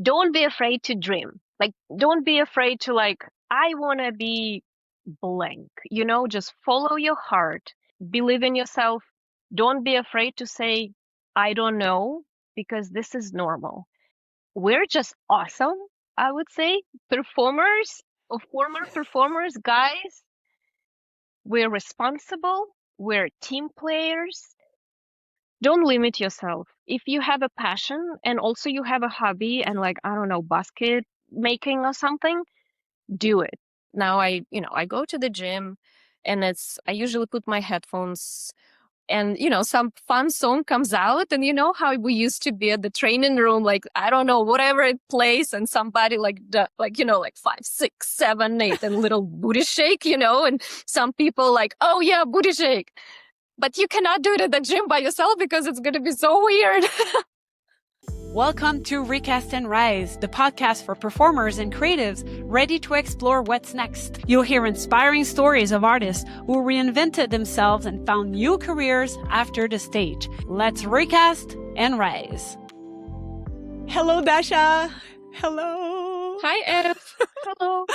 don't be afraid to dream. Like, don't be afraid to like, I want to be blank, just follow your heart, believe in yourself. Don't be afraid to say, I don't know, because this is normal. We're just awesome, I would say. Performers, or former performers, guys, we're responsible, we're team players. Don't limit yourself. If you have a passion and also you have a hobby and like, I don't know, basket making or something, do it. Now I go to the gym and I usually put my headphones and some fun song comes out, and how we used to be at the training room, like I don't know, whatever it plays, and somebody like like 5, 6, 7, 8 and little booty shake, and some people like, oh yeah, booty shake. But you cannot do it at the gym by yourself because it's going to be so weird. Welcome to Recast and Rise, the podcast for performers and creatives ready to explore what's next. You'll hear inspiring stories of artists who reinvented themselves and found new careers after the stage. Let's recast and rise. Hello, Dasha. Hello. Hi, Ev. Hello.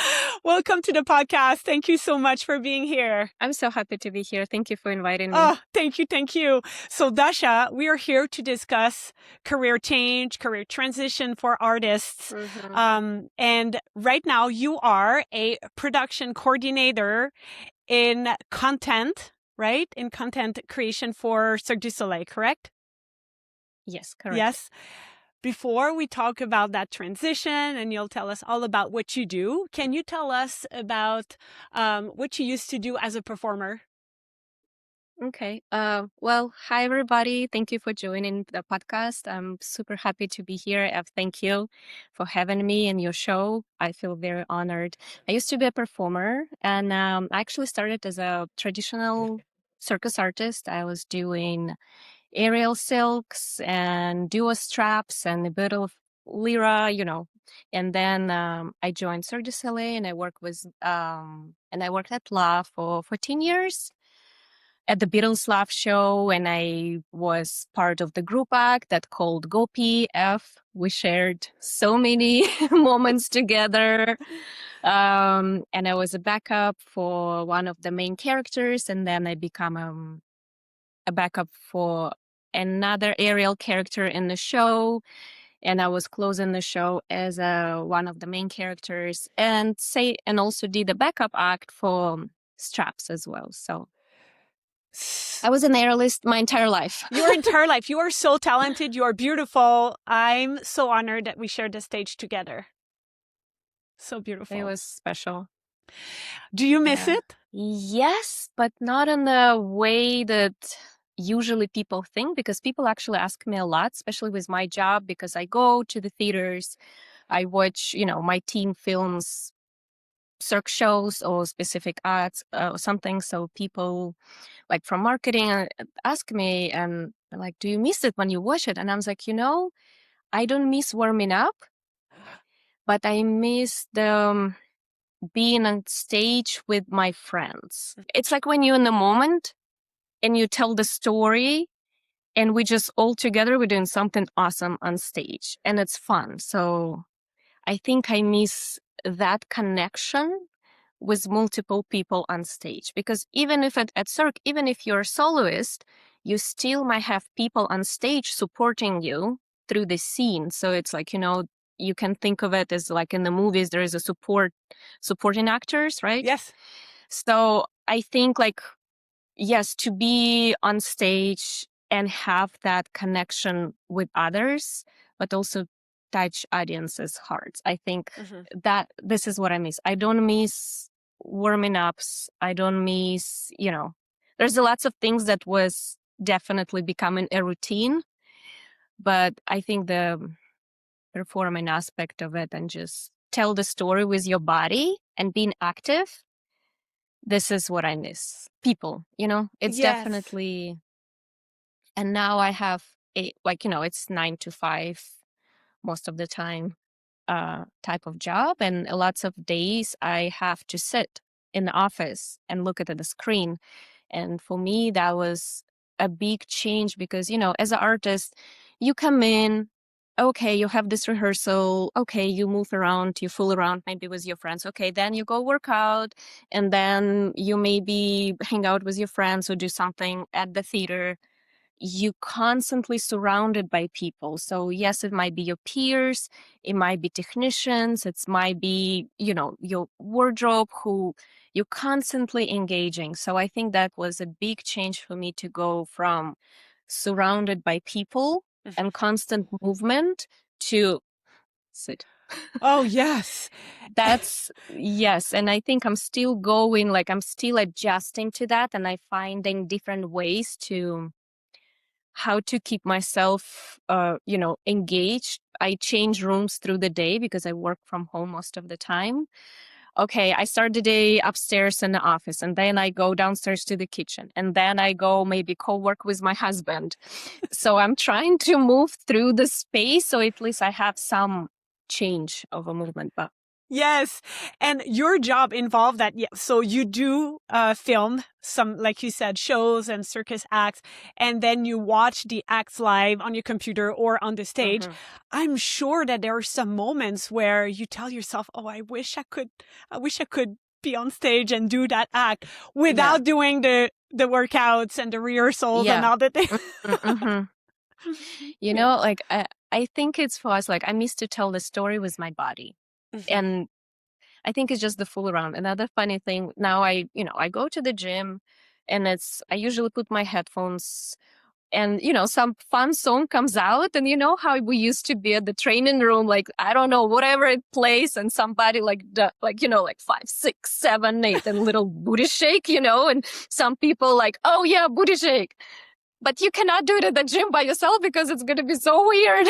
Welcome to the podcast. Thank you so much for being here. I'm so happy to be here. Thank you for inviting me. Oh, thank you. Thank you. So, Dasha, we are here to discuss career change, career transition for artists. Mm-hmm. And right now you are a production coordinator in content, right? In content creation for Cirque du Soleil, correct? Yes, correct. Yes. Before we talk about that transition and you'll tell us all about what you do, can you tell us about what you used to do as a performer? Okay. Well, hi, everybody. Thank you for joining the podcast. I'm super happy to be here. Thank you for having me in your show. I feel very honored. I used to be a performer, and I actually started as a traditional circus artist. I was doing aerial silks and duo straps and a bit of lyra, And then I joined Cirque du Soleil, and I worked at Love for 14 years at the Beatles LOVE show, and I was part of the group act that called Gopi F. We shared so many moments together. And I was a backup for one of the main characters, and then I become a backup for another aerial character in the show. And I was closing the show as one of the main characters, and also did a backup act for straps as well. So I was an aerialist my entire life. Your entire life. You are so talented. You are beautiful. I'm so honored that we shared the stage together. So beautiful. It was special. Do you miss it? Yes, but not in the way that usually people think, because people actually ask me a lot, especially with my job, because I go to the theaters, I watch, my team films Cirque shows or specific ads or something. So people like from marketing ask me, and like, do you miss it when you watch it? And I'm like, I don't miss warming up, but I miss the being on stage with my friends. It's like when you're in the moment and you tell the story, and we just all together, we're doing something awesome on stage, and it's fun. So I think I miss that connection with multiple people on stage, because even if at Cirque, even if you're a soloist, you still might have people on stage supporting you through the scene. So it's like, you can think of it as like in the movies, there is a supporting actors, right? Yes. So I think like, yes, to be on stage and have that connection with others, but also touch audiences' hearts. I think that this is what I miss. I don't miss warming ups. I don't miss, there's lots of things that was definitely becoming a routine, but I think the performing aspect of it and just tell the story with your body and being active, this is what I miss. People, it's definitely, and now I have it's 9 to 5 most of the time type of job. And lots of days I have to sit in the office and look at the screen. And for me, that was a big change because, as an artist, you come in, okay, you have this rehearsal. Okay, you move around, you fool around maybe with your friends. Okay, then you go work out, and then you maybe hang out with your friends or do something at the theater. You constantly surrounded by people. So yes, it might be your peers, it might be technicians, it might be, your wardrobe who you're constantly engaging. So I think that was a big change for me to go from surrounded by people Mhm. and constant movement to sit. Oh, yes. That's yes. And I think I'm still going, like I'm still adjusting to that, and I finding different ways to how to keep myself engaged. I change rooms through the day because I work from home most of the time. Okay, I start the day upstairs in the office, and then I go downstairs to the kitchen, and then I go maybe co-work with my husband. So I'm trying to move through the space, so at least I have some change of a movement. But Yes. And your job involved that. Yeah. So you do film some, like you said, shows and circus acts, and then you watch the acts live on your computer or on the stage. mhm. I'm sure that there are some moments where you tell yourself, "Oh, I wish I could be on stage and do that act Yeah, without doing the workouts and the rehearsals and yeah. all the things." Mm-hmm. Yeah. Like I think it's for us. Like I miss to tell the story with my body, Mhm. and I think it's just the fool around. Another funny thing now, I go to the gym, and I usually put my headphones, and some fun song comes out, and you know how we used to be at the training room, like I don't know, whatever it plays, and somebody like 5, 6, 7, 8 and little booty shake, and some people like, oh yeah, booty shake. But you cannot do it at the gym by yourself because it's gonna be so weird.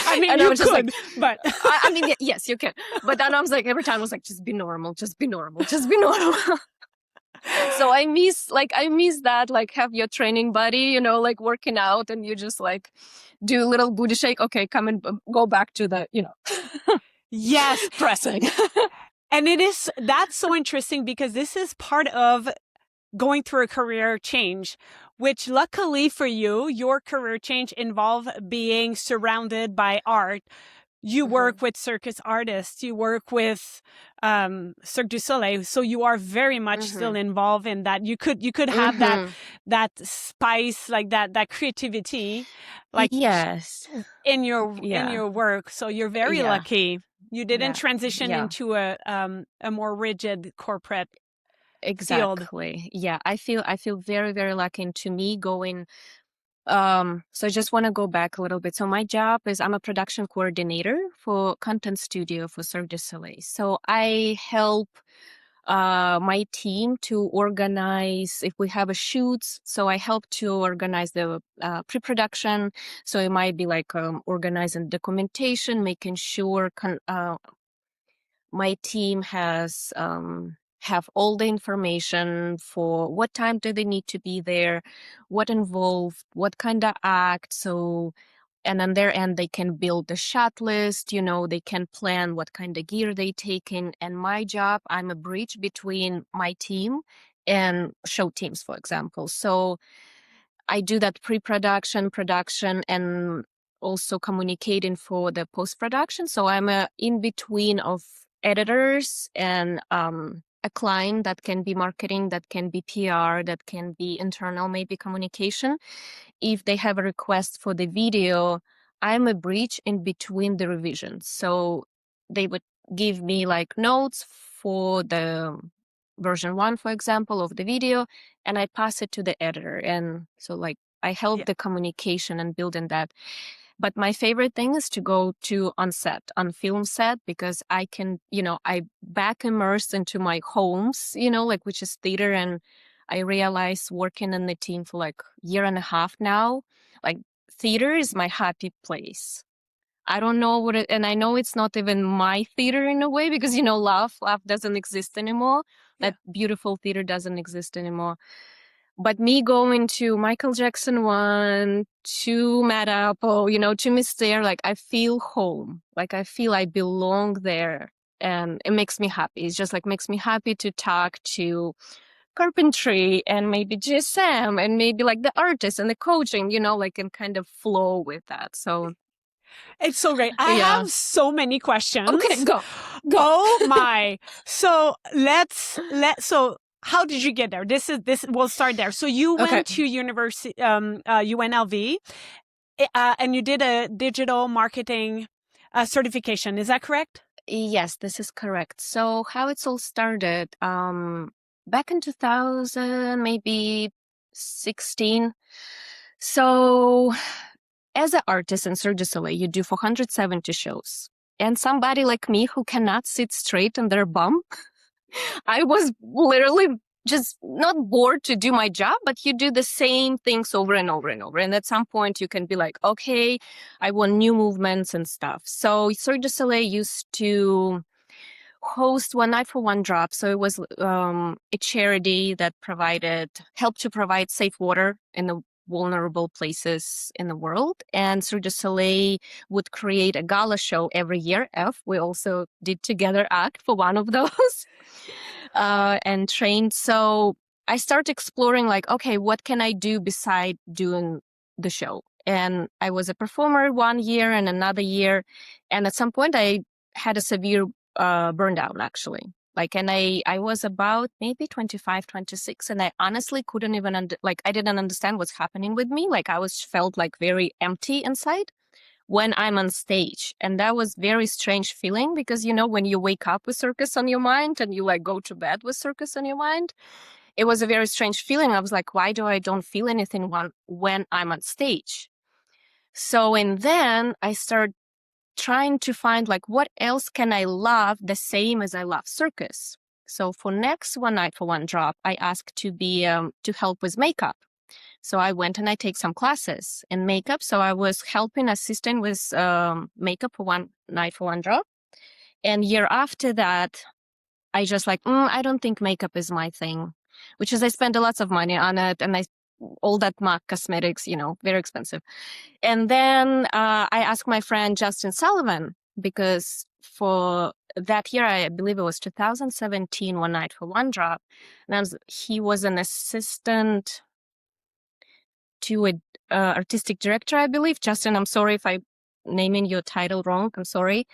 I mean, And I you was just like, could, but I mean, yes, you can. But then I was like, every time I was like, just be normal, just be normal, just be normal. So I miss that, like have your training buddy, like working out, and you just like do a little booty shake. Okay, come and go back to the, yes. pressing. And that's so interesting because this is part of going through a career change, which luckily for you, your career change involved being surrounded by art. You hmm work with circus artists, you work with Cirque du Soleil, so you are very much still hmm involved in that. You could have hmm that spice, like that creativity, like Yes. in Yeah. your work. So you're very Yeah. lucky. You didn't Yeah. transition Yeah. into a more rigid corporate field. Exactly. Yeah. I feel very, very lucky. And to me, going so I just want to go back a little bit. So my job is I'm a production coordinator for content studio for Cirque du Soleil. So I help my team to organize if we have a shoot. So I help to organize the pre-production. So it might be like organizing documentation, making sure my team has have all the information for what time do they need to be there, what involved, what kind of act. So and on their end they can build the shot list, they can plan what kind of gear they take in. And my job, I'm a bridge between my team and show teams, for example. So I do that pre-production, production, and also communicating for the post-production. So I'm a in between of editors and a client. That can be marketing, that can be PR, that can be internal, maybe communication. If they have a request for the video, I'm a bridge in between the revisions. So they would give me like notes for the version one, for example, of the video, and I pass it to the editor. And so like I help Yeah. the communication and building that. But my favorite thing is to go to on set, on film set, because I can, I back immersed into my homes, like which is theater. And I realize working in the team for like year and a half now, like theater is my happy place. I don't know and I know it's not even my theater in a way because, love doesn't exist anymore. Yeah. That beautiful theater doesn't exist anymore. But me going to Michael Jackson one, to Mad Apple, to Mystere, like I feel home. Like I feel I belong there. And it makes me happy. It's just like makes me happy to talk to carpentry and maybe GSM and maybe like the artist and the coaching, like and kind of flow with that. So It's so great. I Yeah. have so many Okay, questions. go. Go. Oh my. So so how did you get there? This we'll start there. So you Okay. went to university UNLV and you did a digital marketing certification. Is that correct? Yes, this is correct. So how it's all started, back in 2000, maybe 16. So as an artist in Cirque du Soleil, you do 470 shows. And somebody like me who cannot sit straight on their bum, I was literally just not bored to do my job, but you do the same things over and over and over. And at some point you can be like, okay, I want new movements and stuff. So Cirque du Soleil used to host One Night for One Drop. So it was a charity that helped to provide safe water in the vulnerable places in the world. And Cirque du Soleil would create a gala show every year. We also did together act for one of those and trained. So I started exploring like, okay, what can I do beside doing the show? And I was a performer 1 year and another year. And at some point I had a severe burned out actually. Like, and I was about maybe 25, 26, and I honestly couldn't even, I didn't understand what's happening with me. Like, felt like very empty inside when I'm on stage. And that was very strange feeling because, when you wake up with circus on your mind and you like go to bed with circus on your mind, it was a very strange feeling. I was like, why do I don't feel anything when I'm on stage? So, and then I started trying to find like what else can I love the same as I love circus. So for next One Night for One Drop, I asked to be to help with makeup. So I went and I take some classes in makeup. So I was helping assisting with makeup for One Night for One Drop. And year after that, I just like I don't think makeup is my thing, which is I spent a lot of money on it, and all that MAC cosmetics, very expensive. And then I asked my friend Justin Sullivan because for that year, I believe it was 2017, One Night for One Drop, and he was an assistant to a artistic director, I believe. Justin, I'm sorry if I'm naming your title wrong. I'm sorry.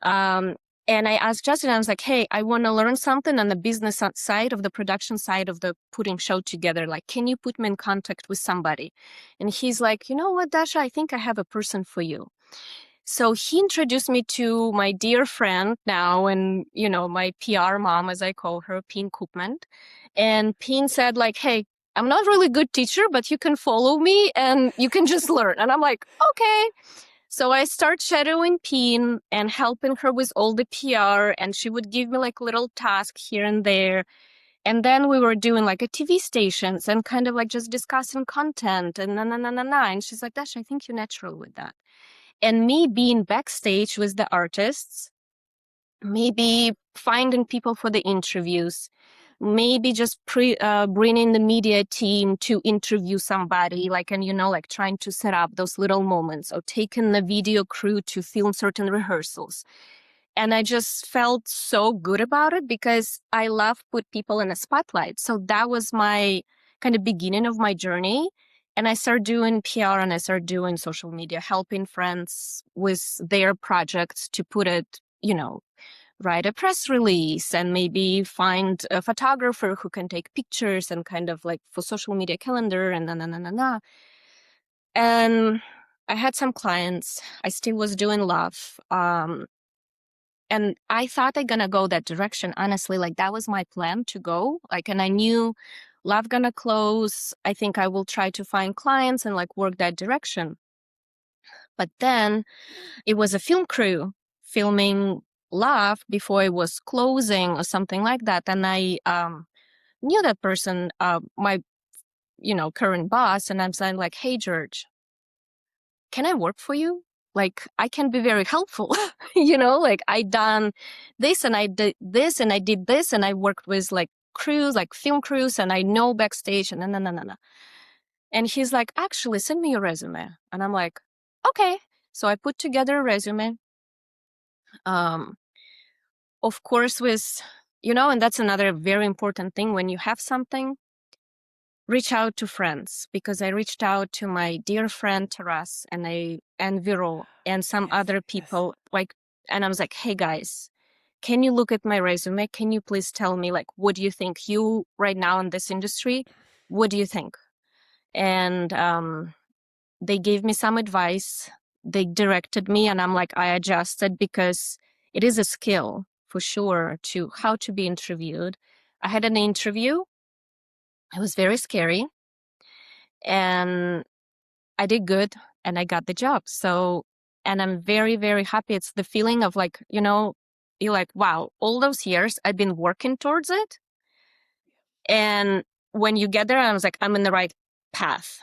Um, and I asked Justin, I was like, hey, I want to learn something on the business side of the production side of the putting show together. Like, can you put me in contact with somebody? And he's like, you know what, Dasha, I think I have a person for you. So he introduced me to my dear friend now and, my PR mom, as I call her, Peen Koopman. And Peen said like, hey, I'm not really good teacher, but you can follow me and you can just learn. And I'm like, okay. So I start shadowing Peen and helping her with all the PR, and she would give me like little tasks here and there. And then we were doing like a TV stations and kind of like just discussing content and na. And she's like, Dash, I think you're natural with that. And me being backstage with the artists, maybe finding people for the interviews, maybe just bringing the media team to interview somebody, like trying to set up those little moments, or taking the video crew to film certain rehearsals. And I just felt so good about it because I love put people in a spotlight. So that was my kind of beginning of my journey. And I started doing PR and I started doing social media, helping friends with their projects to put it, write a press release and maybe find a photographer who can take pictures and kind of like for social media calendar and na. And I had some clients. I still was doing love. And I thought I'm gonna go that direction. Honestly, like that was my plan to go. Like, and I knew love gonna close. I think I will try to find clients and like work that direction. But then it was a film crew filming love before it was closing or something like that. And I knew that person, my, current boss. And I'm saying like, hey, George, can I work for you? Like, I can be very helpful, like I done this and I did this and I did this and I worked with like crews, like film crews, and I know backstage and no. And he's like, actually, send me your resume. And I'm like, okay. So I put together a resume. Um, of course, and that's another very important thing when you have something, reach out to friends, because I reached out to my dear friend Taras and Viro and some Yes. other Yes. people, like, and I was like, hey guys, can you look at my resume? Can you please tell me, like, what do you think? You right now in this industry, what do you think? And they gave me some advice. They directed me, and I'm like, I adjusted, because it is a skill for sure to how to be interviewed. I had an interview. It was very scary, and I did good, and I got the job. So, and I'm very, very happy. It's the feeling of like, you're like, wow, all those years I've been working towards it. And when you get there, I was like, I'm in the right path.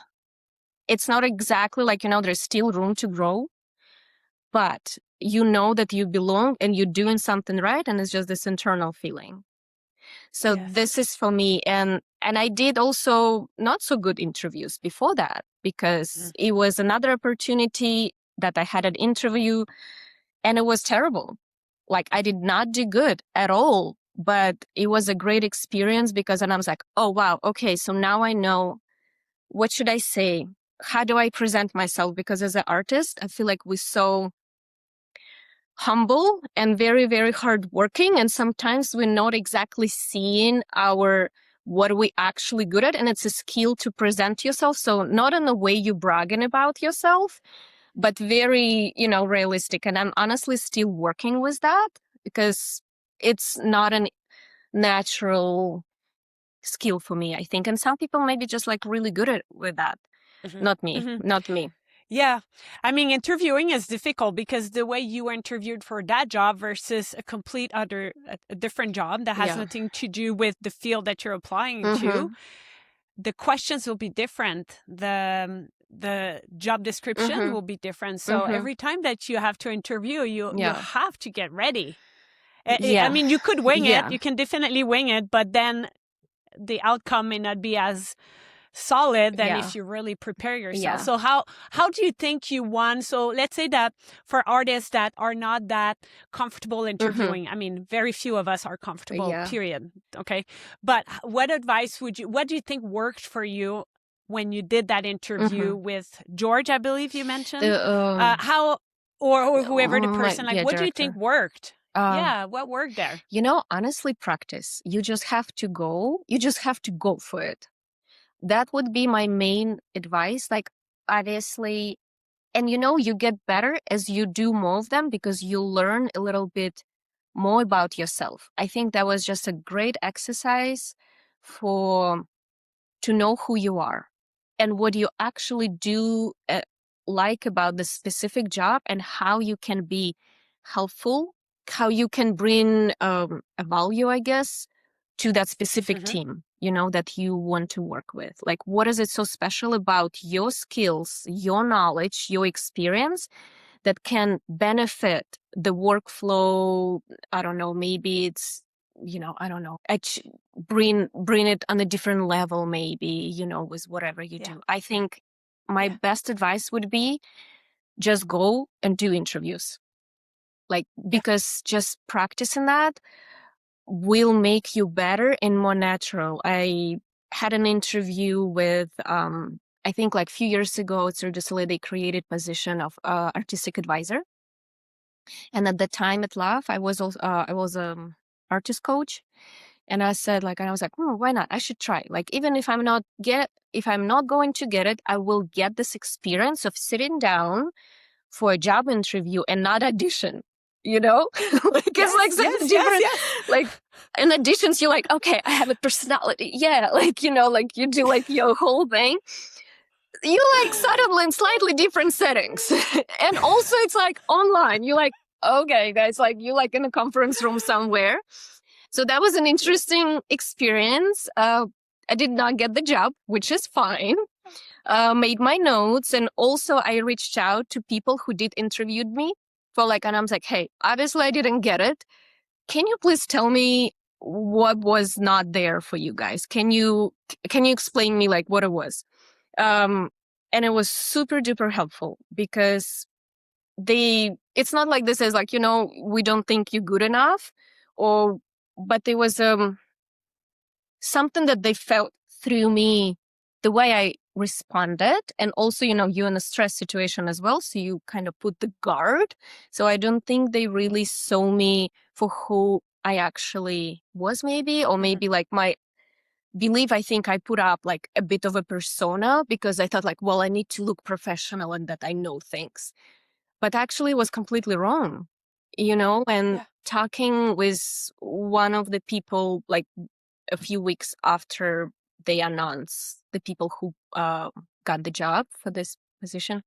It's not exactly like, there's still room to grow, but you know that you belong and you're doing something right. And it's just this internal feeling. So Yes. this is for me. And I did also not so good interviews before that, because Mhm. it was another opportunity that I had an interview, and it was terrible. Like, I did not do good at all, but it was a great experience, because, and I was like, oh, wow. Okay. So now I know, what should I say? How do I present myself? Because as an artist, I feel like we're so humble and very, very hardworking. And sometimes we're not exactly seeing what are we actually good at. And it's a skill to present yourself. So not in the way you're bragging about yourself, but very, realistic. And I'm honestly still working with that, because it's not a natural skill for me, I think. And some people may be just like really good at with that. Mhm. Not me, Mhm. not me. Yeah. I mean, interviewing is difficult because the way you were interviewed for that job versus a different job that has Yeah. nothing to do with the field that you're applying to, Mm-hmm. the questions will be different. The job description Mm-hmm. will be different. So Mm-hmm. every time that you have to interview, you Yeah. have to get ready. I Yeah. mean, you could wing it. Yeah. You can definitely wing it, but then the outcome may not be as solid than Yeah. if you really prepare yourself. Yeah. So how do you think you won? So let's say that for artists that are not that comfortable Mm-hmm. interviewing, I mean, very few of us are comfortable, Yeah. period. Okay. But what do you think worked for you when you did that interview Mm-hmm. with George, I believe you mentioned? The How, or whoever the person, like, yeah, what do you think director. worked? Um, Yeah. What worked there? honestly, practice. You just have to go. You just have to go for it. That would be my main advice. Like, obviously, and you get better as you do more of them, because you learn a little bit more about yourself. I think that was just a great exercise for to know who you are and what you actually do like about the specific job, and how you can be helpful, how you can bring a value, I guess, to that specific Mm-hmm. team, that you want to work with. Like, what is it so special about your skills, your knowledge, your experience that can benefit the workflow? I don't know, maybe it's, I don't know, bring it on a different level, maybe, with whatever you Yeah. do. I think my Yeah. best advice would be just go and do interviews. Like, Yeah. because just practicing that will make you better and more natural. I had an interview with, I think like a few years ago at Cirque du Soleil, they created position of artistic advisor. And at the time at Love, I was also, I was artist coach. And I said, like, and I was like, why not? I should try. Like, even if I'm not going to get it, I will get this experience of sitting down for a job interview and not audition, like, it's like Yes. such a Yes. Yes. different, Yes. like, in auditions, you're like, okay, I have a personality. Yeah. Like, like you do like your whole thing. You like subtle in slightly different settings. And also it's like online. You're like, okay, guys, like you like in a conference room somewhere. So that was an interesting experience. I did not get the job, which is fine. Made my notes, and also I reached out to people who did interviewed me for like, and I was like, hey, obviously I didn't get it. Can you please tell me what was not there for you guys? Can you explain me like what it was? Um, and it was super duper helpful, because it's not like this is like, we don't think you're good enough, but there was something that they felt through me the way I responded, and also, you're in a stress situation as well. So you kind of put the guard. So I don't think they really saw me for who I actually was, maybe, or Mhm. maybe like my belief. I think I put up like a bit of a persona because I thought like, well, I need to look professional and that I know things, but actually it was completely wrong, and Yeah. talking with one of the people like a few weeks after they announced the people who got the job for this position.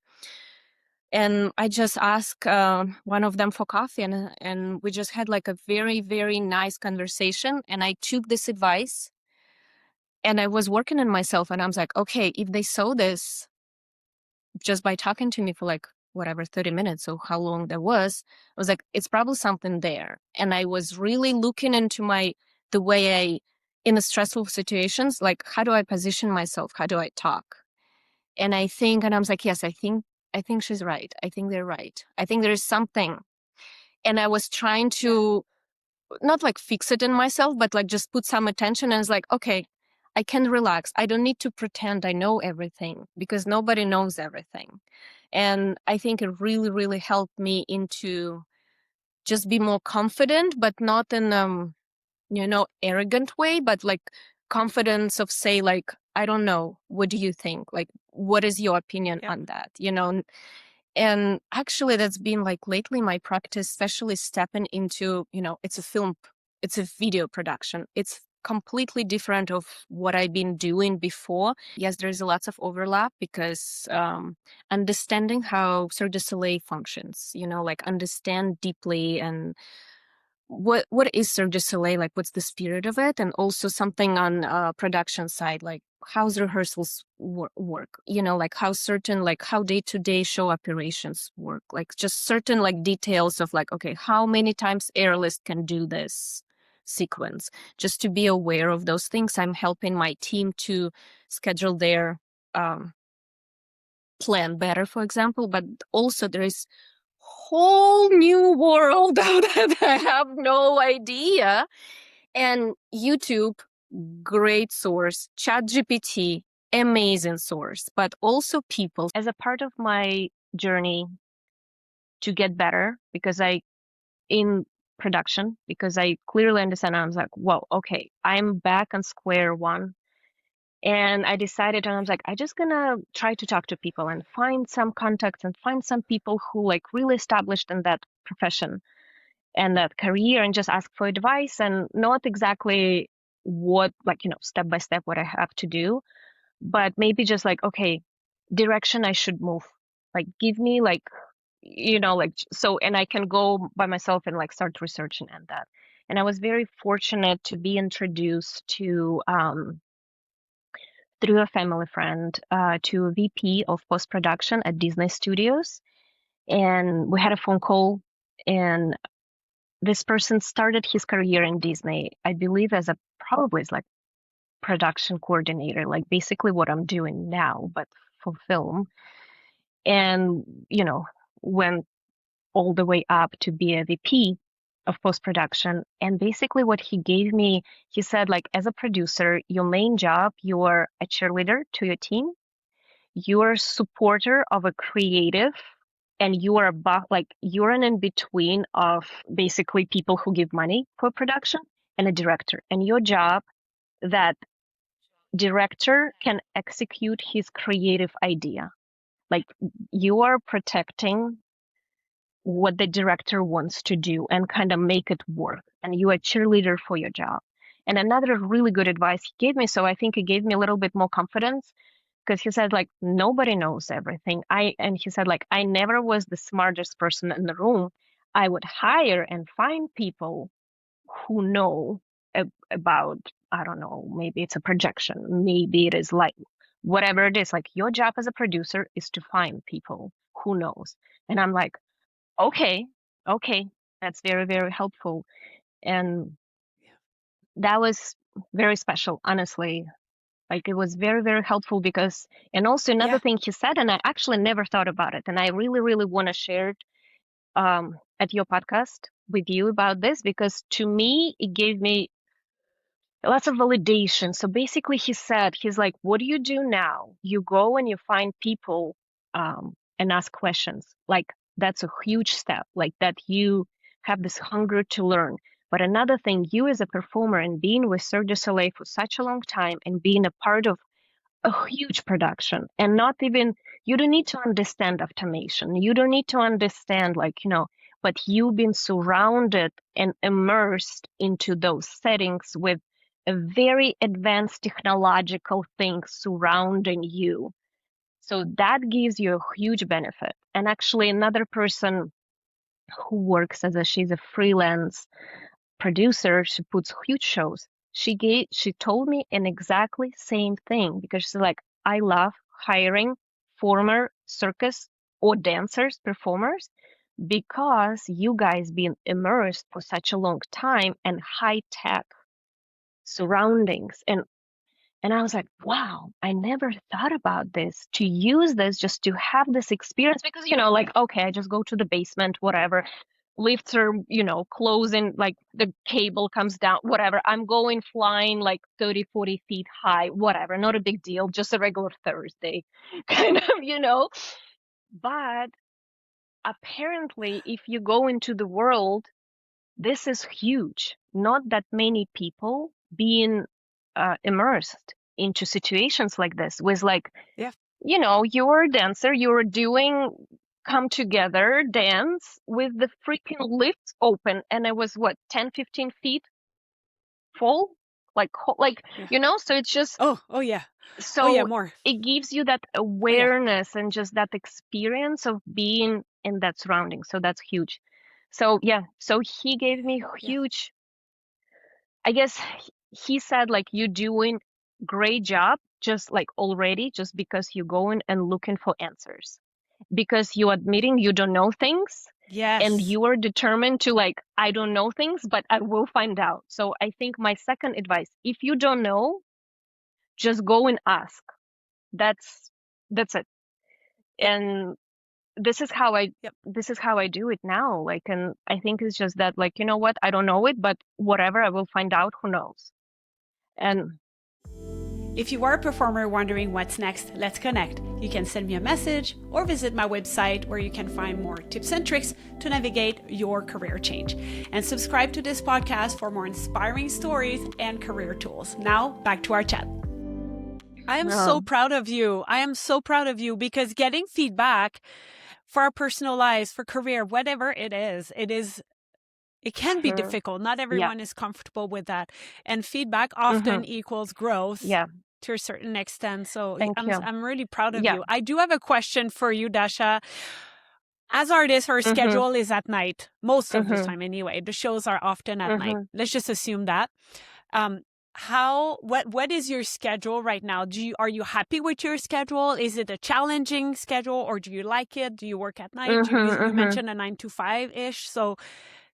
And I just asked one of them for coffee, and we just had like a very, very nice conversation. And I took this advice and I was working on myself. And I was like, okay, if they saw this just by talking to me for like whatever 30 minutes or how long that was, I was like, it's probably something there. And I was really looking into the way in the stressful situations, like how do I position myself? How do I talk? And I was like, yes, I think she's right. I think they're right. I think there is something. And I was trying Yeah. to not like fix it in myself, but like just put some attention. And it's like, okay, I can relax. I don't need to pretend I know everything because nobody knows everything. And I think it really, really helped me into just be more confident, but not in arrogant way, but like confidence of say like, I don't know, what do you think? Like, what is your opinion Yep. on that? And actually, that's been like lately my practice, especially stepping into, it's a video production. It's completely different of what I've been doing before. Yes, there's a lots of overlap because understanding how Cirque du Soleil functions, like understand deeply and what is Cirque du Soleil, like what's the spirit of it, and also something on production side, like how's rehearsals work, like how certain, like how day-to-day show operations work, like just certain like details of like, okay, how many times airlift can do this sequence, just to be aware of those things. I'm helping my team to schedule their um, plan better, for example, but also there is whole new world that I have no idea. And YouTube, great source. ChatGPT, amazing source. But also people as a part of my journey to get better, because in production, because I clearly understand. I was like, whoa, okay, I'm back on square one. And I decided, and I was like, I just gonna try to talk to people and find some contacts and find some people who like really established in that profession and that career, and just ask for advice, and not exactly what, like, step by step what I have to do, but maybe just like, okay, direction I should move. Like, give me like, like, so, and I can go by myself and like start researching and that. And I was very fortunate to be introduced to, through a family friend, to a VP of post production at Disney Studios. And we had a phone call, and this person started his career in Disney, I believe, as a probably as like production coordinator, like basically what I'm doing now, but for film. And, went all the way up to be a VP of post production. And basically, what he gave me, he said, like, as a producer, your main job, you're a cheerleader to your team, you're a supporter of a creative, and you are about like you're an in between of basically people who give money for production and a director. And your job, that director can execute his creative idea. Like, you are protecting what the director wants to do and kind of make it work. And you are a cheerleader for your job. And another really good advice he gave me, so I think it gave me a little bit more confidence, because he said like nobody knows everything. And he said like I never was the smartest person in the room. I would hire and find people who know about, I don't know, maybe it's a projection, maybe it is like whatever it is. Like, your job as a producer is to find people who knows. And I'm like, okay, okay, that's very, very helpful. And that was very special, honestly. Like, it was very, very helpful because, and also another Yeah. thing he said, and I actually never thought about it, and I really, really want to share it at your podcast with you about this, because to me, it gave me lots of validation. So basically, he's like, what do you do now? You go and you find people and ask questions. Like, that's a huge step, like that you have this hunger to learn. But another thing, you as a performer and being with Cirque du Soleil for such a long time and being a part of a huge production and not even, you don't need to understand automation. You don't need to understand, like, but you've been surrounded and immersed into those settings with a very advanced technological thing surrounding you. So that gives you a huge benefit. And actually, another person who works she's a freelance producer, she puts huge shows. She told me an exactly same thing because she's like, I love hiring former circus or dancers, performers, because you guys been immersed for such a long time and high tech surroundings. And I was like, wow, I never thought about this, to use this just to have this experience because, like, okay, I just go to the basement, whatever, lifts are, closing, like the cable comes down, whatever. I'm going flying like 30, 40 feet high, whatever, not a big deal, just a regular Thursday kind of. But apparently, if you go into the world, this is huge. Not that many people being immersed into situations like this with like, Yeah. you're a dancer, you're doing come together dance with the freaking lifts open, and it was what, 10, 15 feet full, like Yeah. so it's just Oh yeah. Oh yeah, so more. it gives you that Oh yeah. awareness and just that experience of being in that surrounding. So that's huge. So yeah, so he gave me Yeah. huge, I guess he said, like, you're doing great job just like already, just because you're going and looking for answers, because you're admitting you don't know things, and Yes. you are determined to, like, I don't know things, but I will find out. So I think my second advice, if you don't know, just go and ask. That's it. Yep. And this is how I Yep. this is how I do it now. Like, and I think it's just that, like, you know what, I don't know it, but whatever, I will find out, who knows. And If you are a performer wondering what's next, let's connect. You can send me a message or visit my website where you can find more tips and tricks to navigate your career change. And subscribe to this podcast for more inspiring stories and career tools. Now, back to our chat. I am so proud of you. I am so proud of you because getting feedback for our personal lives, for career, whatever it can be difficult. Not everyone is comfortable with that. And feedback often equals growth to a certain extent. So I'm really proud of you. I do have a question for you, Dasha. As artists, our schedule is at night, most of the time anyway. The shows are often at night. Let's just assume that. What is your schedule right now? Are you happy with your schedule? Is it a challenging schedule, or do you like it? Do you work at night? You mentioned a 9 to 5-ish. So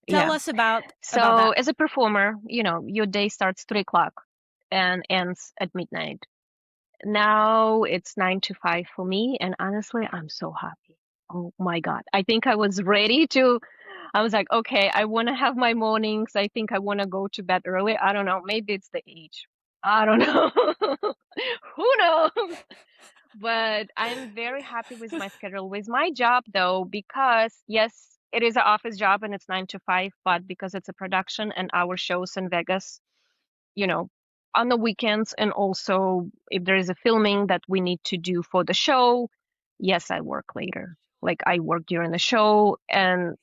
tell us about that. As a performer, your day starts 3 o'clock and ends at midnight. Now it's 9 to 5 for me, and honestly, I'm so happy. Oh my God. I think I was like, okay, I want to have my mornings. I think I want to go to bed early. I don't know. Maybe it's the age. I don't know. Who knows? But I'm very happy with my schedule. With my job, though, because yes, it is an office job and it's 9 to 5, but because it's a production and our shows in Vegas, on the weekends, and also if there is a filming that we need to do for the show, yes, I work later. Like, I work during the show, and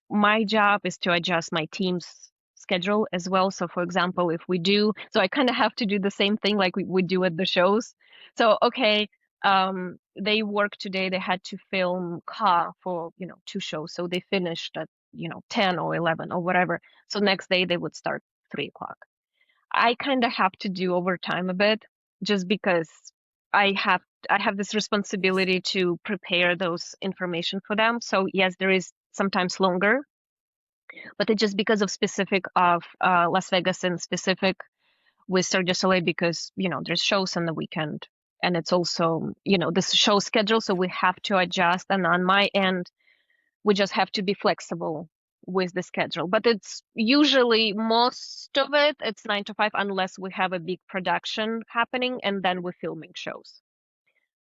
my job is to adjust my team's schedule as well. So for example, so I kind of have to do the same thing like we do at the shows. So, okay, they work today, they had to film Ka for, 2 shows. So they finished at, 10 or 11 or whatever. So next day they would start 3 o'clock. I kind of have to do overtime a bit just because I have this responsibility to prepare those information for them. So yes, there is sometimes longer, but it's just because of specific of Las Vegas and specific with Cirque du Soleil, because there's shows on the weekend, and it's also this show schedule, so we have to adjust. And on my end, we just have to be flexible with the schedule, but it's usually most of it's 9 to 5 unless we have a big production happening and then we're filming shows.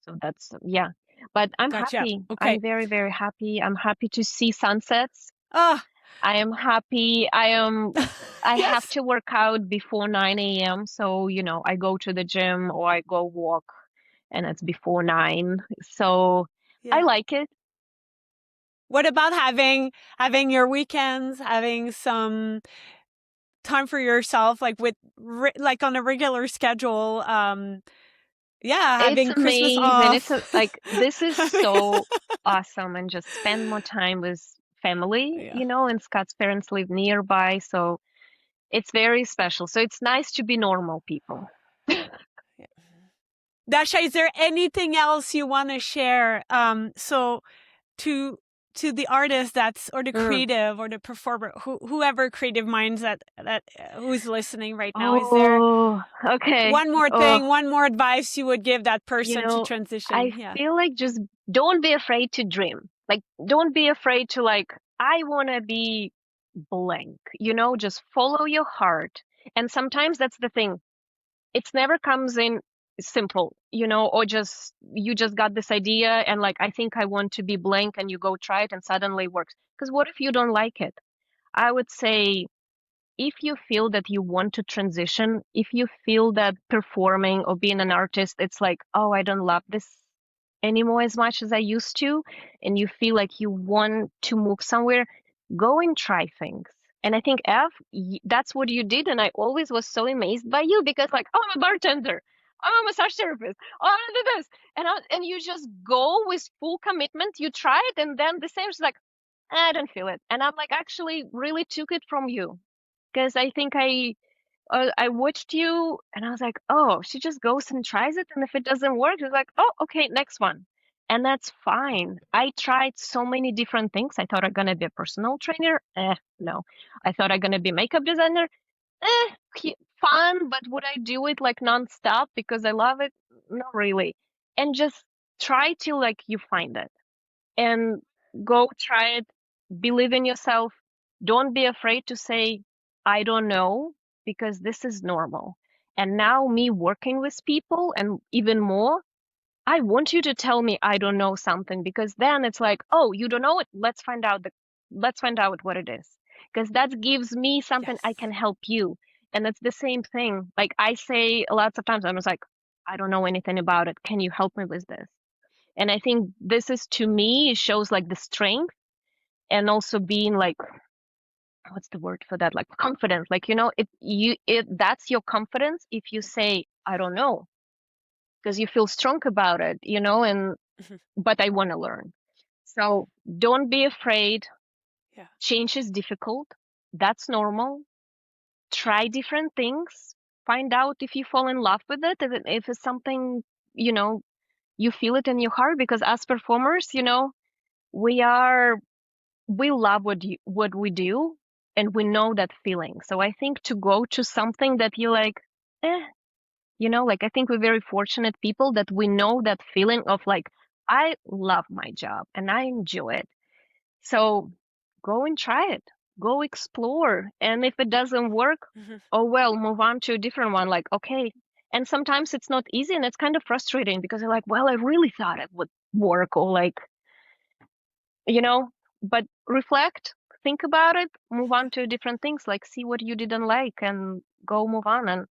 So that's, yeah. But I'm Gotcha. happy. Okay. I'm very, very happy. I'm happy to see sunsets. Ah, I am happy. I have yes. to work out before 9 a.m. So, I go to the gym or I go walk and it's before 9. So I Yeah. like it. What about having your weekends, having some time for yourself, like like on a regular schedule? Yeah, It's having Christmas amazing. It's off. like this is Having- so awesome and just spend more time with family, yeah. and Scott's parents live nearby, so it's very special. So it's nice to be normal people. Dasha, is there anything else you want to share? So to the artist that's or the Mm. creative or the performer, whoever creative minds that who's listening right now, is there Oh, okay. one more Oh, thing, one more advice you would give that you person to know, I transition? Yeah. feel like just don't be afraid to dream. Like, don't be afraid to I want to be blank, just follow your heart. And sometimes that's the thing. It's never comes in simple, or just you just got this idea and I think I want to be blank and you go try it and suddenly it works. Because what if you don't like it? I would say if you feel that you want to transition, if you feel that performing or being an artist, it's like, oh, I don't love this anymore as much as I used to, and you feel like you want to move somewhere, go and try things. And I think, that's what you did. And I always was so amazed by you because, oh, I'm a bartender, I'm a massage therapist, oh, I do this. And you just go with full commitment. You try it, and then the same is like, I don't feel it. And I'm like, actually, really took it from you because I think I watched you and I was like, oh, she just goes and tries it, and if it doesn't work, she's like, oh, okay, next one, and that's fine. I tried so many different things. I thought I'm gonna be a personal trainer. No. I thought I'm gonna be a makeup designer. Fun, but would I do it nonstop because I love it? Not really. And just try till you find it and go try it. Believe in yourself. Don't be afraid to say, I don't know, because this is normal. And now, me working with people and even more, I want you to tell me I don't know something because then it's like, oh, you don't know it. Let's find out what it is. Because that gives me something Yes. I can help you. And it's the same thing. Like I say lots of times, I'm just like, I don't know anything about it. Can you help me with this? And I think this is, to me, it shows the strength and also being what's the word for that, confidence, that's your confidence if you say I don't know, because you feel strong about it, and Mhm. but I want to learn. So don't be afraid. Yeah. Change is difficult. That's normal. Try different things. Find out if you fall in love with it, if it's something, you know you feel it in your heart, because as performers, we are we love what we do, and we know that feeling. So I think to go to something that you eh, I think we're very fortunate people that we know that feeling of I love my job and I enjoy it. So go and try it. Go explore. And if it doesn't work, Mhm. oh well, move on to a different one. Okay. And sometimes it's not easy and it's kind of frustrating because you're like, well, I really thought it would work, or you know, but reflect, think about it, move on to different things, see what you didn't like and go move on. And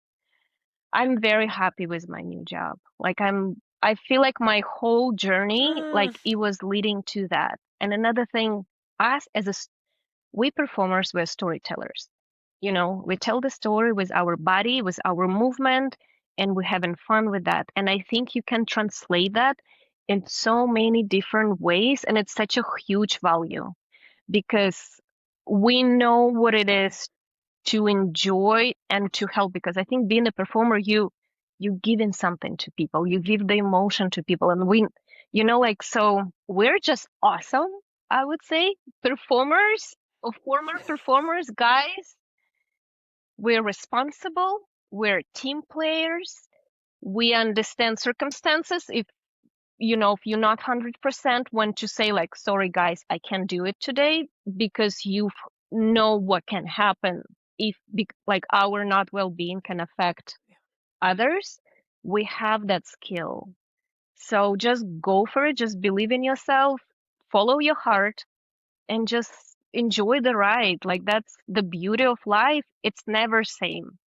I'm very happy with my new job. I feel like my whole journey, Mm. it was leading to that. And another thing, us we performers, we're storytellers. We tell the story with our body, with our movement, and we're having fun with that. And I think you can translate that in so many different ways. And it's such a huge value because we know what it is to enjoy and to help. Because I think being a performer, you giving something to people, you give the emotion to people, and so we're just awesome, I would say, performers or former performers, guys. We're responsible, we're team players, we understand circumstances. If you're not 100% want to say sorry guys, I can't do it today, because know what can happen if like our not well-being can affect others. We have that skill. So just go for it, just believe in yourself, follow your heart, and just enjoy the ride. Like that's the beauty of life. It's never same.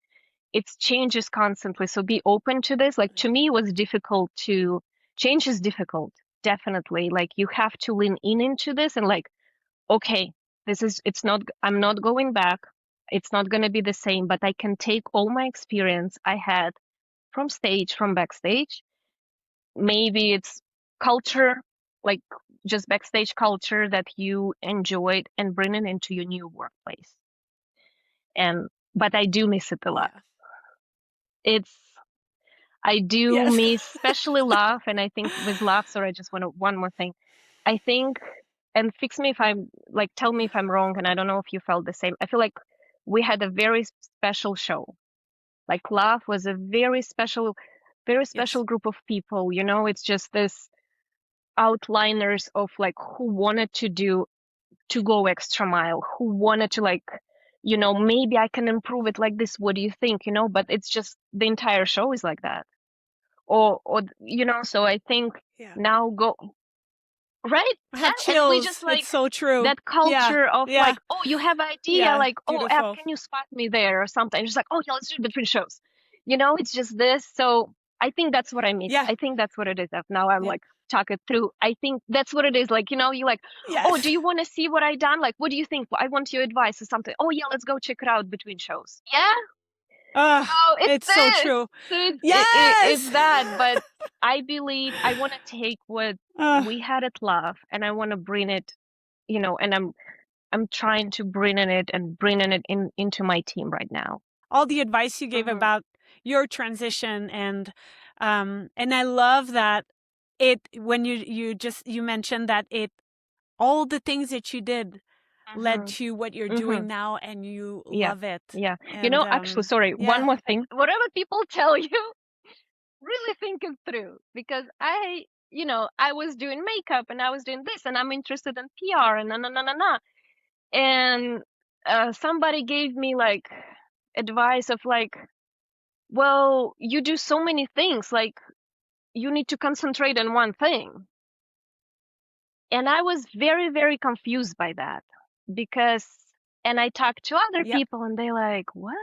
It changes constantly. So be open to this. Like to me, it was difficult to change is difficult. Definitely. Like you have to lean in into this and like, okay, it's not, I'm not going back. It's not going to be the same, but I can take all my experience I had from stage, from backstage. Maybe it's culture, like just backstage culture that you enjoyed and bring it into your new workplace. But I do miss it a lot. Yeah. It's, I do Yes. miss, especially Love. And I think with Love, sorry, I just want to, one more thing. I think, and fix me if I'm like, tell me if I'm wrong. And I don't know if you felt the same. I feel like we had a very special show. Like Love was a very special Yes. group of people. You know, it's just this outliners of like who wanted to go extra mile, who wanted to like, you know, maybe I can improve it like this. What do you think? You know, but it's just the entire show is like that. Or you know, so I think Yeah. now go right. I Yeah, have and we chills. just like It's so true. that Yeah. culture of Yeah. like, oh, you have idea, Yeah. like, oh, F, Beautiful. can you spot me there or something? Just like, oh yeah, let's do it between shows. You know, it's just this. So I think that's what I miss. Yeah. I think that's what it is. Now I'm Yeah. like talk it through. I think that's what it is. Like, you know, you like, oh, do Yes. you want to see what I done? Like, what do you think? I want your advice or something. Oh yeah, let's go check it out between shows. Yeah. So it's It's so this. true. So it's Yes. that. But I believe I want to take what Uh, we had at Love and I want to bring it, you know, and I'm trying to bring in it and bringing it into my team right now. all the advice you gave Mm-hmm. about your transition and I love that it when you mentioned that it all the things that you did led Mm-hmm. to what you're Mm-hmm. doing now and you Yeah. love it. Yeah. You And know, actually, sorry, one yeah. more thing. Whatever people tell you, really think it through because you know, I was doing makeup and I was doing this and I'm interested in PR and na. And somebody gave me like advice of like, well, you do so many things, like you need to concentrate on one thing. And I was very, very confused by that because, and I talked to other Yep. people and they like, what?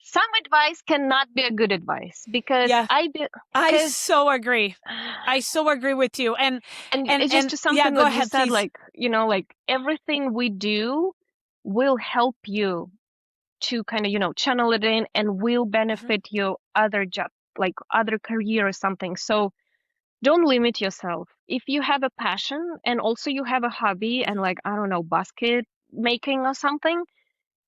Some advice cannot be a good advice because Yeah. I because so agree. I so agree with you. And it's just to yeah, something go that you ahead, said, please. like, you know, like everything we do will help you to kind of, you know, channel it in and will benefit your other job, like other career or something. So don't limit yourself. If you have a passion and also you have a hobby and like, I don't know, basket making or something,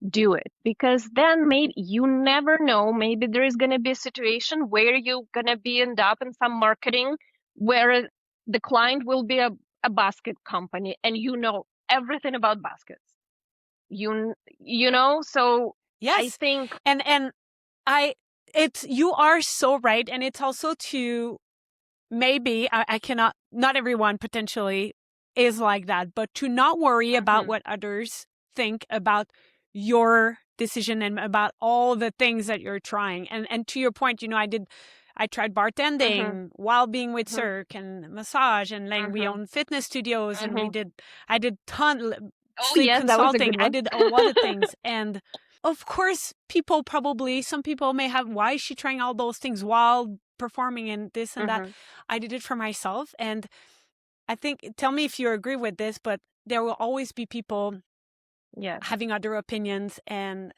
do it because then maybe you never know, maybe there is going to be a situation where you're going to be end up in some marketing where the client will be a basket company and you know everything about baskets. You know, so I Yes. think And it's you are so right. And it's also to maybe I cannot, not everyone potentially is like that, but to not worry about what others think about your decision and about all the things that you're trying. And to your point, you know, I tried bartending while being with Cirque and massage and like we own fitness studios and I did oh sleep yes, that was a consulting. good I one. did a lot of things. And of course, some people may have, why is she trying all those things while performing and this and that? I did it for myself. And I think, tell me if you agree with this, but there will always be people having other opinions and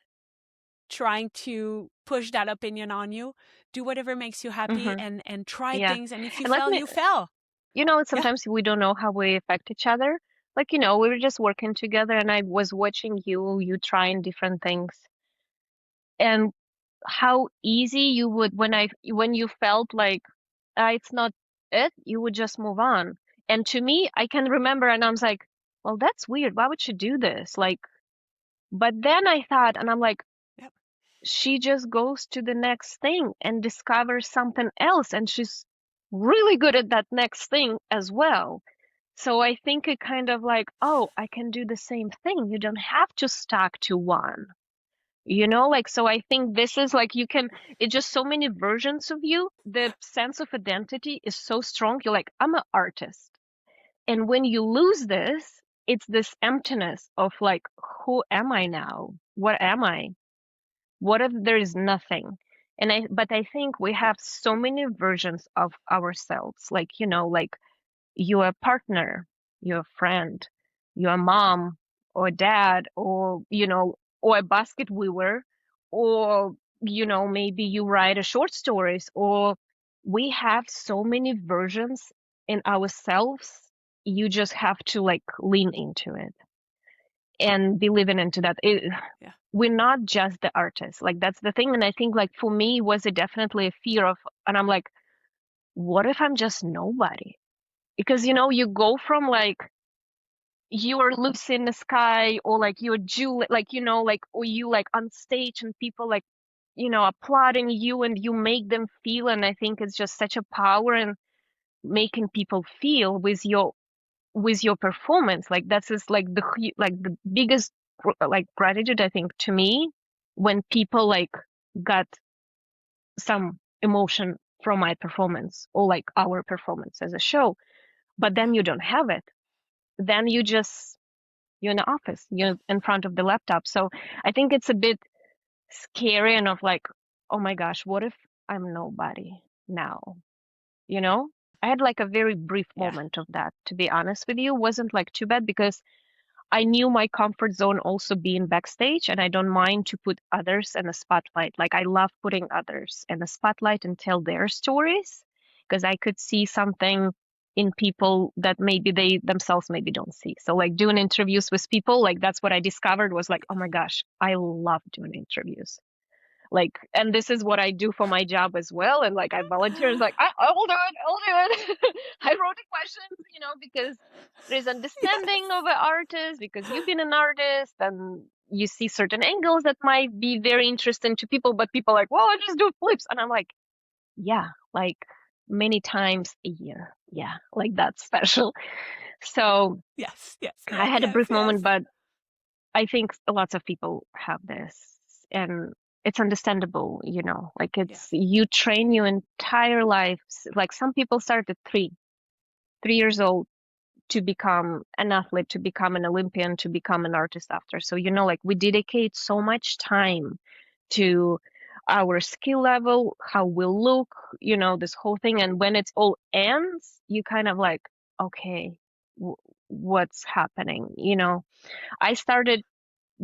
trying to push that opinion on you. Do whatever makes you happy and try things. And if you fail, you fail. You know, sometimes we don't know how we affect each other. Like, you know, we were just working together and I was watching you trying different things. And how easy you would when you felt like it's not it, you would just move on. And to me, I can remember and I was like, well, that's weird. Why would she do this? Like, but then I thought, and I'm like, Yep. she just goes to the next thing and discovers something else. And she's really good at that next thing as well. So I think it kind of like, oh, I can do the same thing. You don't have to stuck to one, like, so I think this is like, it's just so many versions of you. The sense of identity is so strong. You're like, I'm an artist. And when you lose this, it's this emptiness of like, who am I now? What am I? What if there is nothing? But I think we have so many versions of ourselves. Like, like you're a partner, you're a friend, you're a mom or dad, or, or a basket weaver, or, maybe you write a short stories, or we have so many versions in ourselves. You just have to like lean into it and be living into that. Yeah. We're not just the artist. Like that's the thing. And I think like for me was it definitely a fear of, and I'm like, what if I'm just nobody? Because you go from like you're Lucy in the sky, or like you're Julie, like like, or you like on stage and people like applauding you, and you make them feel. And I think it's just such a power in making people feel with your performance. Like that's just like the biggest like gratitude, I think, to me, when people like got some emotion from my performance or like our performance as a show. But then you don't have it, then you're in the office, Yeah. you're in front of the laptop. So I think it's a bit scary and of like, oh my gosh, what if I'm nobody now? You know? I had like a very brief Yeah. moment of that, to be honest with you. It wasn't like too bad because I knew my comfort zone also being backstage, and I don't mind to put others in the spotlight. Like I love putting others in the spotlight and tell their stories, because I could see something in people that maybe they themselves maybe don't see. So like doing interviews with people, like that's what I discovered was like, oh my gosh, I love doing interviews. Like, and this is what I do for my job as well. And like I volunteer, it's like I will do it, I'll do it. I wrote the questions, because there's understanding Yes. of an artist, because you've been an artist and you see certain angles that might be very interesting to people, but people are like, well, I just do flips. And I'm like, yeah, like many times a year. Yeah, like that's special. So Yes. Yes. I Yes. had a Yes. brief Yes. moment, but I think lots of people have this, and it's understandable, like Yeah. it's you train your entire life. Like some people start at 3 years old to become an athlete, to become an Olympian, to become an artist after. So, like we dedicate so much time to our skill level, how we look, this whole thing. And when it's all ends, you kind of like, okay, what's happening? I started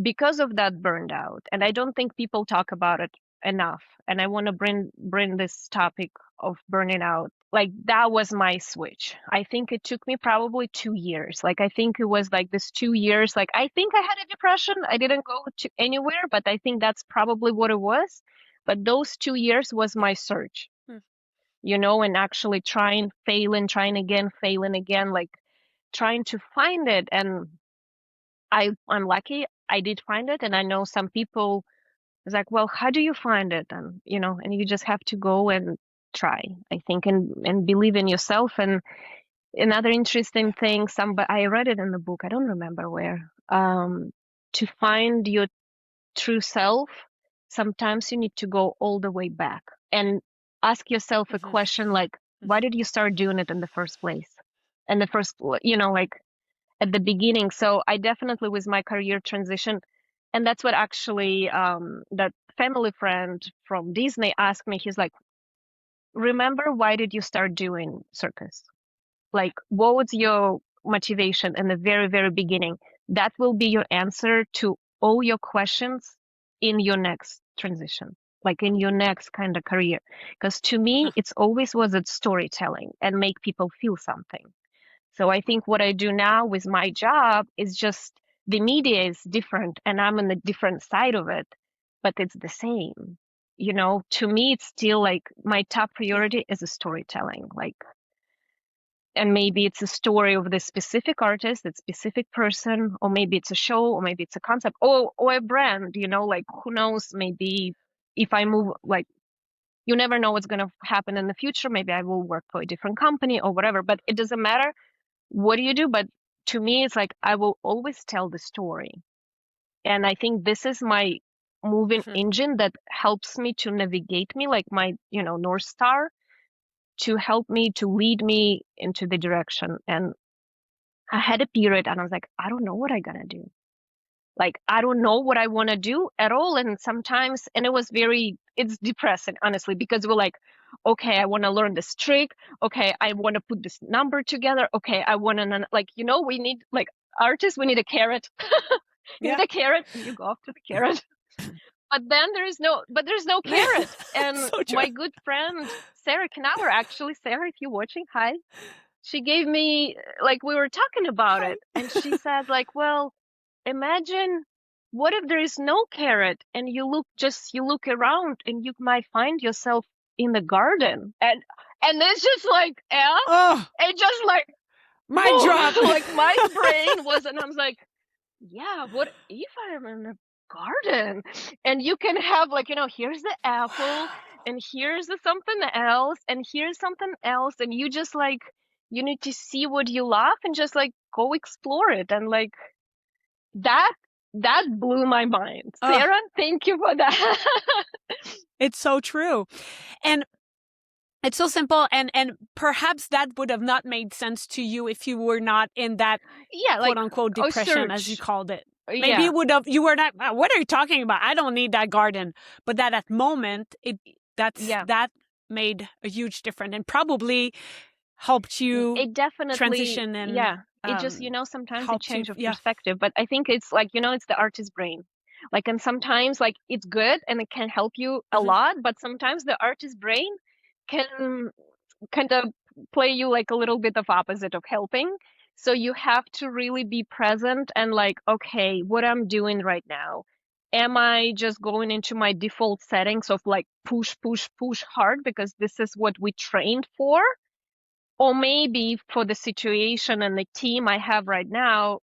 because of that burned out, and I don't think people talk about it enough, and I want to bring this topic of burning out. Like that was my switch. I think it took me probably 2 years. Like I think it was like this 2 years, like I think I had a depression. I didn't go to anywhere, but I think that's probably what it was. But those 2 years was Yeah. my search, Hmm. and actually trying, failing, trying again, failing again, like trying to find it. And I'm lucky I did find it. And I know some people, it's like, well, how do you find it? And and you just have to go and try, I think, and believe in yourself. And another interesting Yeah. thing, I read it in the book, I don't remember where, to find your true self, sometimes you need to go all the way back and ask yourself a Hmm. question like, why did you start doing it in the first place? And the first, like at the beginning. So I definitely, with my career transition, and that's what actually that family friend from Disney asked me. He's like, remember, why did you start doing circus? Like, what was your motivation in the very, very beginning? That will be your answer to all your questions in your next transition, like in your next kind of career. Because to me, Huh. it's always was it storytelling and make people feel something. So I think what I do now with my job is just the media is different and I'm on the different side of it, but it's the same. To me, it's still like my top Yeah. priority is a storytelling. Like, and maybe it's a story of this specific artist, that specific person, or maybe it's a show, or maybe it's a concept, or a brand, like who knows, maybe if I move, like you never know what's going to happen in the future. Maybe I will work for a different company or whatever, but it doesn't matter. what do you do? But to me, it's like I will always tell the story. And I think this is my moving Mhm. engine that helps me to navigate me, like my, North Star, to help me, to lead me into the direction. And I had a period and I was like, I don't know what I'm gonna do. Like, I don't know what I want to do at all. And sometimes, and it's depressing, honestly, because we're like, okay, I want to learn this trick. Okay, I want to put this number together. Okay, I want to, like, we need, like, artists, we need a carrot. You need Yeah. a carrot, and you go after the carrot. But then there's no carrot. And So true. my good friend, Sarah Knauer, actually, Sarah, if you're watching, hi. She gave me, like, we were talking about Hi. it. And she said, like, well, imagine what if there is no carrot and you look around and you might find yourself in the garden. And it's just like, Oh, it just like, mic drop. like my brain was, and I was like, yeah, what if I'm in a garden? And you can have, like, here's the apple and here's the something else and here's something else. And you just like, you need to see what you love and just like go explore it. And like that blew my mind. Oh, Sarah, thank you for that. it's so true. And it's so simple, and perhaps that would have not made sense to you if you were not in that Yeah, quote like, unquote oh, depression, as you search. called it. Maybe Yeah. it would have, you were not, what are you talking about? I don't need that garden. But that moment, Yeah. that made a huge difference and probably helped you It definitely, transition and yeah. It just, sometimes a helped you. change of Yeah. perspective, but I think it's like, it's the artist's brain. Like, and sometimes like it's good and it can help you a Mhm. lot, but sometimes the artist's brain can kind of play you like a little bit of opposite of helping. So you have to really be present and like, okay, what I'm doing right now. Am I just going into my default settings of like push, push, push hard because this is what we trained for? Or maybe for the situation and the team I have right now,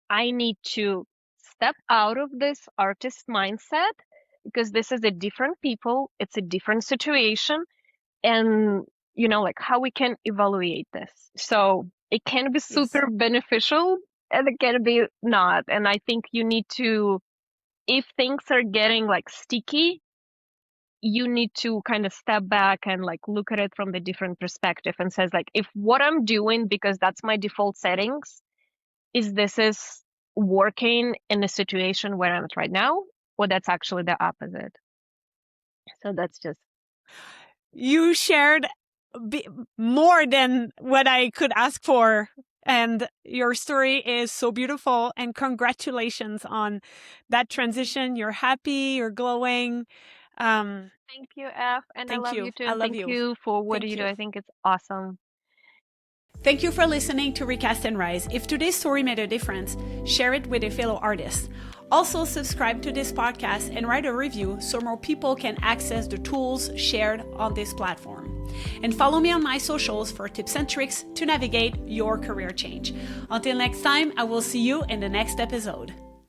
I need to step out of this artist mindset because this is a different people, it's a different situation, and like how we can evaluate this. So it can be Yes. super beneficial and it can be not. And I think you need to, if things are getting like sticky, you need to kind of step back and like look at it from the different perspective and says like, if what I'm doing, because that's my default settings, is working in the situation where I'm at right now, or that's actually the opposite. So that's just, You shared more than what I could ask for. And your story is so beautiful. And congratulations on that transition. You're happy, you're glowing. thank you, F, and I Thank love you you. too, I and love thank you. you for what Thank you do. you. I think it's awesome. Thank you for listening to Recast and Rise. If today's story made a difference, share it with a fellow artist. Also, subscribe to this podcast and write a review so more people can access the tools shared on this platform. And follow me on my socials for tips and tricks to navigate your career change. Until next time, I will see you in the next episode.